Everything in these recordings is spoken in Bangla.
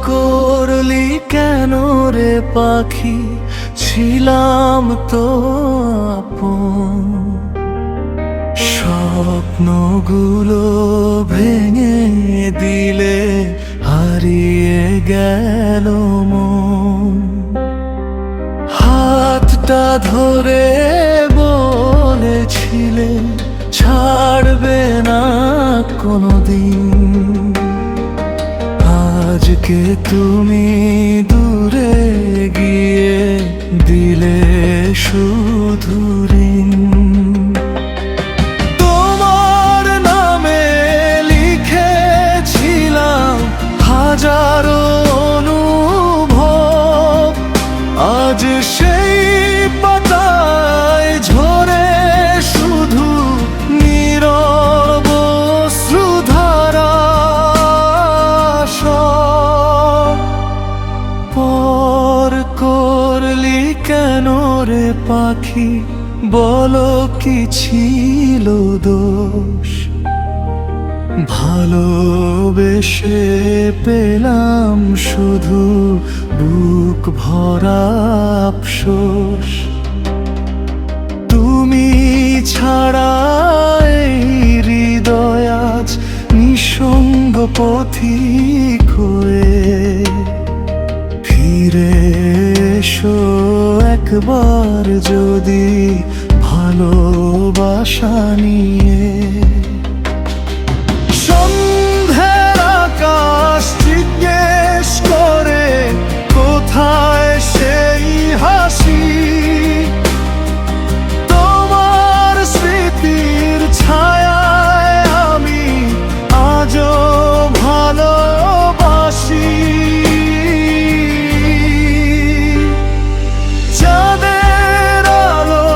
করলি কেন রে পাখি, ছিলাম তো আপন। স্বপ্নগুলো ভেঙে দিলে হারিয়ে গেল মন। হাতটা ধরে বলেছিলে ছাড়বে না কোনোদিন। আজকে তুমি দূরে গিয়ে দিলে শুধু ঋণ। তোমার নামে লিখেছিলাম হাজারো অনুভব, আজ সেই পাতায় ঝরে শুধু নীরব অশ্রুধারা। পর করলি কেন রে পাখি, বলো কি ছিল দোষ? ভালোবেসে পেলাম শুধু বুক ভরা আফসোস। তুমি ছাড়া এই হৃদয় আজ নিঃসঙ্গ পথিক হয়ে। ফিরে এসো একবার যদি ভালোবাসা নিয়ে। সন্ধ্যের আকাশ জিজ্ঞেস করে কোথায় সেই হাসি। তোমার স্মৃতির ছায়ায় আমি আজও ভালোবাসি। চাঁদের আলো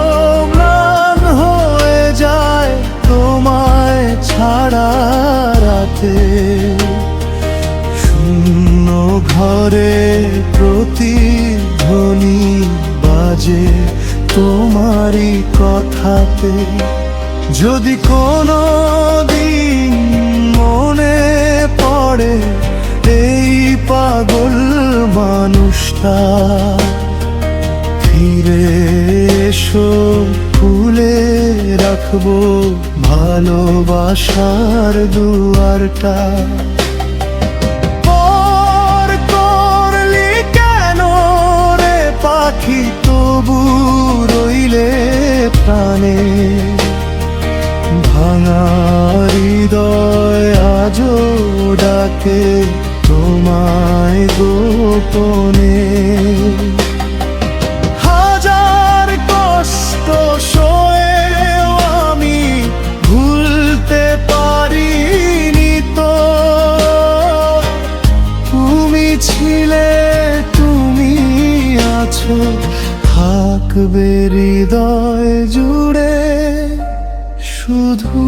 ম্লান হয়ে যায় তোমায় ছাড়া রাতে। শূন্য ঘরে প্রতিধ্বনি বাজে তোমারই কথাতে। যদি কোনো দিন মনে পড়ে এই পাগল মানুষটা, ফিরে এসো খুলে রাখবো ভালোবাসার দুয়ারটা। পর করলি কেন রে পাখি, তবু রইলে প্রাণে। ভাঙা হৃদয় আজও ডাকে তোমায় গোপনে। হাজার কষ্ট সয়েও আমি ভুলতে পারিনি তো। তুমি ছিলে, তুমি আছো, থাকবে হৃদয় জুড়ে শুধু।